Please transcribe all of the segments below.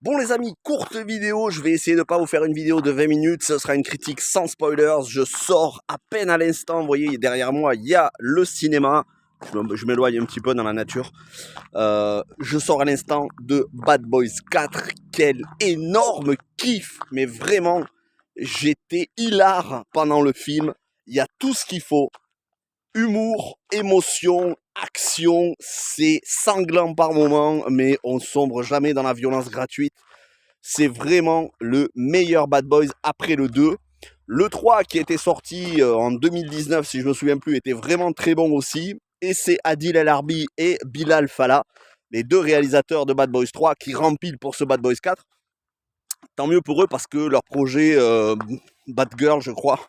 Bon les amis, courte vidéo, je vais essayer de ne pas vous faire une vidéo de 20 minutes, ce sera une critique sans spoilers, je sors à peine à l'instant, vous voyez derrière moi il y a le cinéma, je m'éloigne un petit peu dans la nature, je sors à l'instant de Bad Boys 4, quel énorme kiff, mais vraiment j'étais hilar pendant le film, il y a tout ce qu'il faut. Humour, émotion, action, c'est sanglant par moments, mais on sombre jamais dans la violence gratuite. C'est vraiment le meilleur Bad Boys après le 2. Le 3 qui était sorti en 2019, si je me souviens plus, était vraiment très bon aussi. Et c'est Adil El Arbi et Bilal Fallah, les deux réalisateurs de Bad Boys 3, qui rempilent pour ce Bad Boys 4. Tant mieux pour eux parce que leur projet Bad Girl, je crois,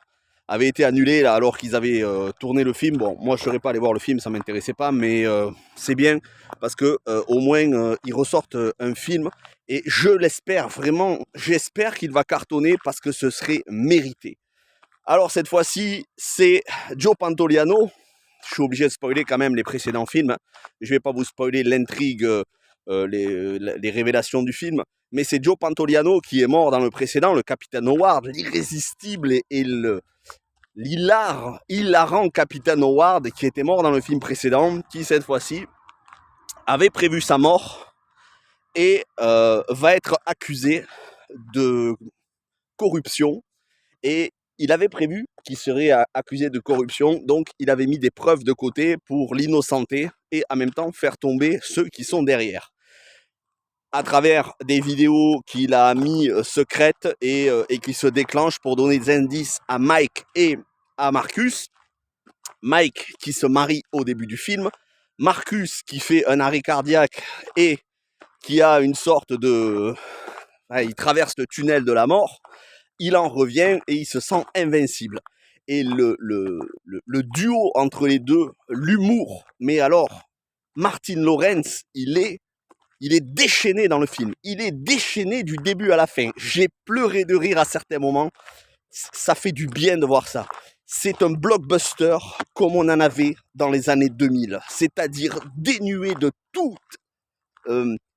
avait été annulé là, alors qu'ils avaient tourné le film. Bon, moi je ne serais pas allé voir le film, ça ne m'intéressait pas, mais c'est bien parce que au moins ils ressortent un film et je l'espère vraiment, j'espère qu'il va cartonner parce que ce serait mérité. Alors cette fois-ci, c'est Joe Pantoliano. Je suis obligé de spoiler quand même les précédents films. Je ne vais pas vous spoiler l'intrigue, les révélations du film. Mais c'est Joe Pantoliano qui est mort dans le précédent, le capitaine Howard, l'irrésistible et l'hilarant capitaine Howard qui était mort dans le film précédent, qui cette fois-ci avait prévu sa mort et va être accusé de corruption. Et il avait prévu qu'il serait accusé de corruption, donc il avait mis des preuves de côté pour l'innocenter et en même temps faire tomber ceux qui sont derrière. À travers des vidéos qu'il a mis secrètes et qui se déclenchent pour donner des indices à Mike et à Marcus. Mike qui se marie au début du film, Marcus qui fait un arrêt cardiaque et qui a une sorte de... il traverse le tunnel de la mort, il en revient et il se sent invincible. Et le duo entre les deux, l'humour, mais alors, Martin Lawrence, il est déchaîné dans le film. Il est déchaîné du début à la fin. J'ai pleuré de rire à certains moments. Ça fait du bien de voir ça. C'est un blockbuster comme on en avait dans les années 2000. C'est-à-dire dénué de tout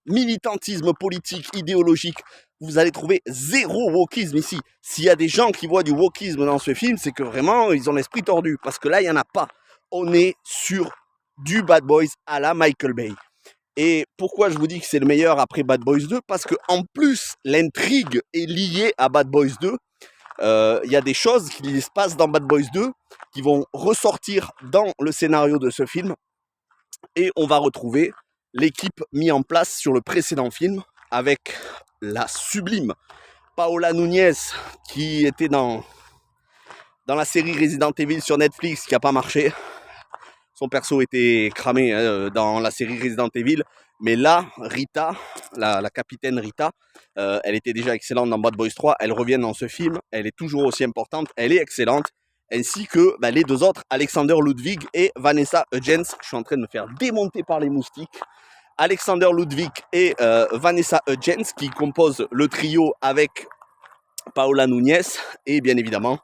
militantisme politique, idéologique. Vous allez trouver zéro wokisme ici. S'il y a des gens qui voient du wokisme dans ce film, c'est que vraiment, ils ont l'esprit tordu. Parce que là, il n'y en a pas. On est sur du Bad Boys à la Michael Bay. Et pourquoi je vous dis que c'est le meilleur après Bad Boys 2 ? Parce qu'en plus, l'intrigue est liée à Bad Boys 2. Il y a des choses qui se passent dans Bad Boys 2 qui vont ressortir dans le scénario de ce film. Et on va retrouver l'équipe mise en place sur le précédent film avec la sublime Paola Núñez qui était dans la série Resident Evil sur Netflix qui n'a pas marché. Son perso était cramé dans la série Resident Evil. Mais là, Rita, la capitaine Rita, elle était déjà excellente dans Bad Boys 3. Elle revient dans ce film. Elle est toujours aussi importante. Elle est excellente. Ainsi que les deux autres, Alexander Ludwig et Vanessa Hudgens. Je suis en train de me faire démonter par les moustiques. Alexander Ludwig et Vanessa Hudgens qui composent le trio avec Paola Núñez. Et bien évidemment,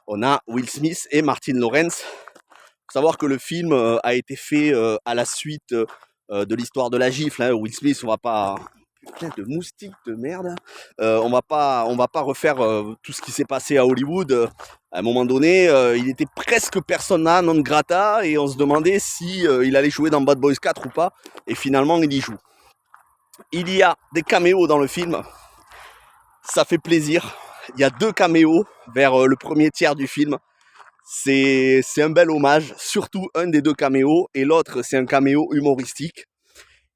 on a Will Smith et Martin Lawrence. Il faut savoir que le film a été fait à la suite de l'histoire de la gifle. Will Smith, on va pas... Putain de moustiques de merde. On va pas refaire tout ce qui s'est passé à Hollywood. À un moment donné, il était presque persona non grata et on se demandait si il allait jouer dans Bad Boys 4 ou pas. Et finalement, il y joue. Il y a des caméos dans le film. Ça fait plaisir. Il y a 2 caméos vers le premier tiers du film. C'est un bel hommage, surtout un des 2 caméos, et l'autre c'est un caméo humoristique.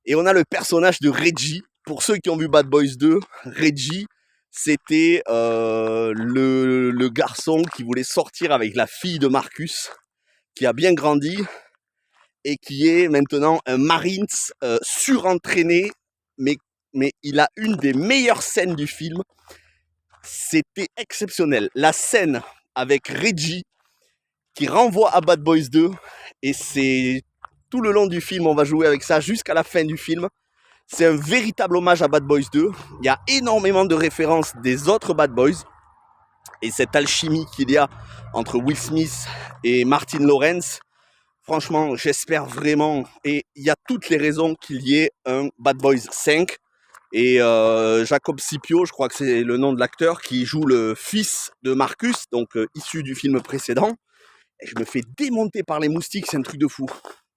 Et on a le personnage de Reggie. Pour ceux qui ont vu Bad Boys 2, Reggie, c'était le garçon qui voulait sortir avec la fille de Marcus, qui a bien grandi, et qui est maintenant un Marines surentraîné, mais il a une des meilleures scènes du film. C'était exceptionnel. La scène avec Reggie, qui renvoie à Bad Boys 2 et c'est tout le long du film, on va jouer avec ça jusqu'à la fin du film. C'est un véritable hommage à Bad Boys 2. Il y a énormément de références des autres Bad Boys et cette alchimie qu'il y a entre Will Smith et Martin Lawrence, franchement, j'espère vraiment et il y a toutes les raisons qu'il y ait un Bad Boys 5 Et Jacob Scipio, je crois que c'est le nom de l'acteur, qui joue le fils de Marcus, donc issu du film précédent. Et je me fais démonter par les moustiques, c'est un truc de fou.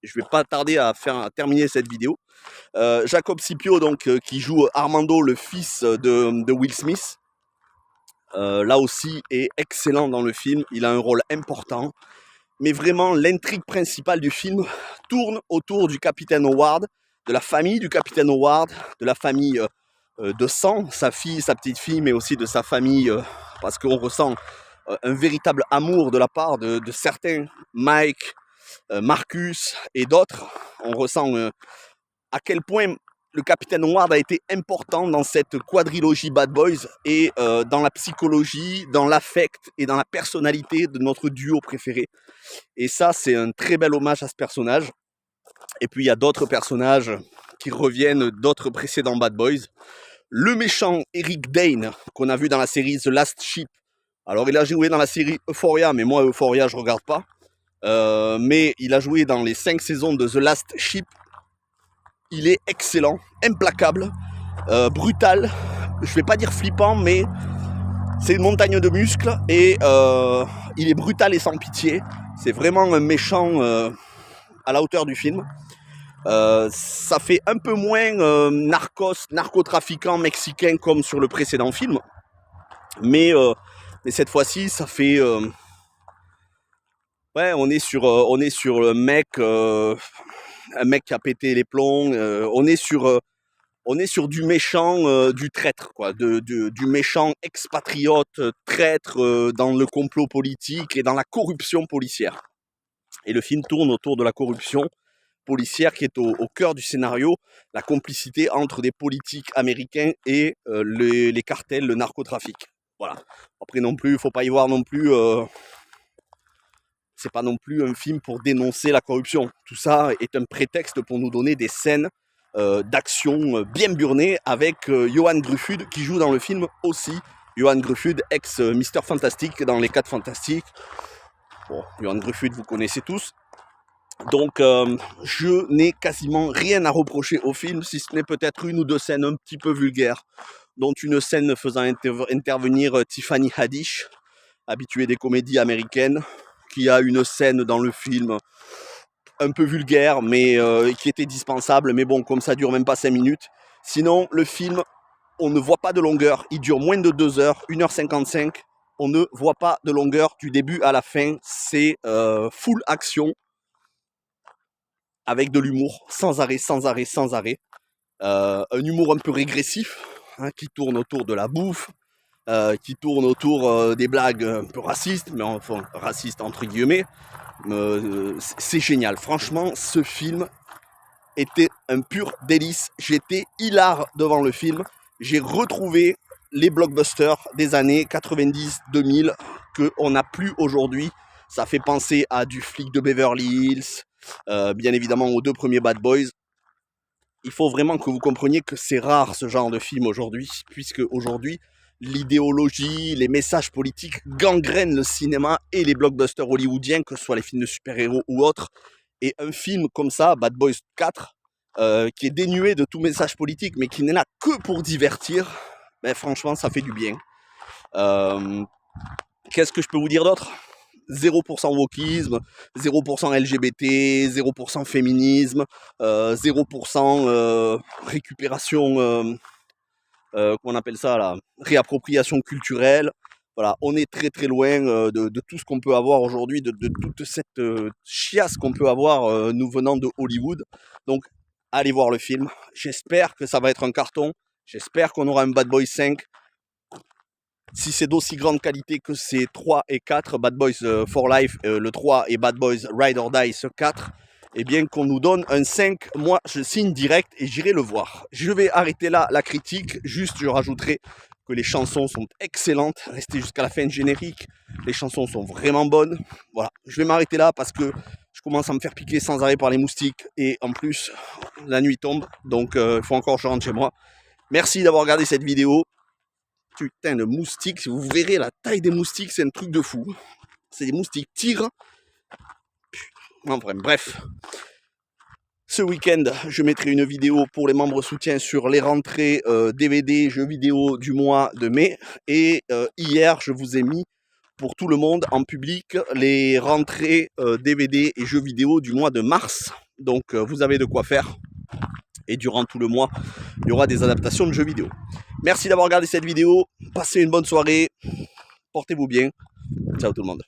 Je vais pas tarder à terminer cette vidéo. Jacob Scipio, donc, qui joue Armando, le fils de Will Smith, là aussi est excellent dans le film. Il a un rôle important. Mais vraiment, l'intrigue principale du film tourne autour du capitaine Howard, de la famille du capitaine Howard, de la famille de sang, sa fille, sa petite-fille, mais aussi de sa famille, parce qu'on ressent un véritable amour de la part de certains, Mike, Marcus et d'autres. On ressent à quel point le capitaine Howard a été important dans cette quadrilogie Bad Boys et dans la psychologie, dans l'affect et dans la personnalité de notre duo préféré. Et ça, c'est un très bel hommage à ce personnage. Et puis, il y a d'autres personnages qui reviennent d'autres précédents Bad Boys. Le méchant Eric Dane, qu'on a vu dans la série The Last Ship. Alors, il a joué dans la série Euphoria, mais moi, Euphoria, je regarde pas. Mais il a joué dans les 5 saisons de The Last Ship. Il est excellent, implacable, brutal. Je vais pas dire flippant, mais c'est une montagne de muscles. Et il est brutal et sans pitié. C'est vraiment un méchant à la hauteur du film. Ça fait un peu moins narcotrafiquant mexicain comme sur le précédent film. Mais cette fois-ci, ça fait... ouais, on est sur un mec qui a pété les plombs. On est sur du méchant, du traître, quoi, du méchant expatriote, traître dans le complot politique et dans la corruption policière. Et le film tourne autour de la corruption policière qui est au cœur du scénario, la complicité entre des politiques américains et les cartels, le narcotrafic. Voilà. Après non plus, il ne faut pas y voir non plus... c'est pas non plus un film pour dénoncer la corruption. Tout ça est un prétexte pour nous donner des scènes d'action bien burnées avec Johan Gruffud qui joue dans le film aussi. Johan Gruffud, ex Mister Fantastic dans Les 4 Fantastiques. Bon, Johan Gruffud, vous connaissez tous. Donc, je n'ai quasiment rien à reprocher au film, si ce n'est peut-être une ou deux scènes un petit peu vulgaires, dont une scène faisant intervenir Tiffany Haddish, habituée des comédies américaines, qui a une scène dans le film un peu vulgaire, mais qui était dispensable. Mais bon, comme ça dure même pas 5 minutes. Sinon, le film, on ne voit pas de longueur. Il dure moins de 2 heures, 1h55. On ne voit pas de longueur du début à la fin. C'est full action, avec de l'humour, sans arrêt, sans arrêt, sans arrêt. Un humour un peu régressif, hein, qui tourne autour de la bouffe, qui tourne autour des blagues un peu racistes, mais enfin racistes entre guillemets. C'est génial. Franchement, ce film était un pur délice. J'étais hilar devant le film. J'ai retrouvé les blockbusters des années 90-2000 qu'on n'a plus aujourd'hui. Ça fait penser à du Flic de Beverly Hills, bien évidemment aux 2 premiers Bad Boys. Il faut vraiment que vous compreniez que c'est rare ce genre de film aujourd'hui, puisque aujourd'hui, l'idéologie, les messages politiques gangrènent le cinéma et les blockbusters hollywoodiens, que ce soit les films de super-héros ou autres. Et un film comme ça, Bad Boys 4, qui est dénué de tout message politique, mais qui n'est là que pour divertir, ben franchement, ça fait du bien. Qu'est-ce que je peux vous dire d'autre ? 0% wokisme, 0% LGBT, 0% féminisme, 0% récupération, qu'on appelle ça là, réappropriation culturelle. Voilà, on est très très loin de tout ce qu'on peut avoir aujourd'hui, de toute cette chiasse qu'on peut avoir nous venant de Hollywood. Donc, allez voir le film. J'espère que ça va être un carton. J'espère qu'on aura un Bad Boys 5. Si c'est d'aussi grande qualité que ces 3 et 4, Bad Boys for Life, le 3 et Bad Boys Ride or Die, ce 4, eh bien qu'on nous donne un 5, moi je signe direct et j'irai le voir. Je vais arrêter là la critique, juste je rajouterai que les chansons sont excellentes, restez jusqu'à la fin de générique, les chansons sont vraiment bonnes. Voilà, je vais m'arrêter là parce que je commence à me faire piquer sans arrêt par les moustiques et en plus la nuit tombe, donc il faut encore que je rentre chez moi. Merci d'avoir regardé cette vidéo. Putain de moustiques, si vous verrez la taille des moustiques, c'est un truc de fou. C'est des moustiques tigres. Enfin, bref. Ce week-end, je mettrai une vidéo pour les membres soutiens sur les rentrées DVD, jeux vidéo du mois de mai. Et hier, je vous ai mis pour tout le monde en public les rentrées DVD et jeux vidéo du mois de mars. Donc vous avez de quoi faire. Et durant tout le mois, il y aura des adaptations de jeux vidéo. Merci d'avoir regardé cette vidéo. Passez une bonne soirée. Portez-vous bien. Ciao tout le monde.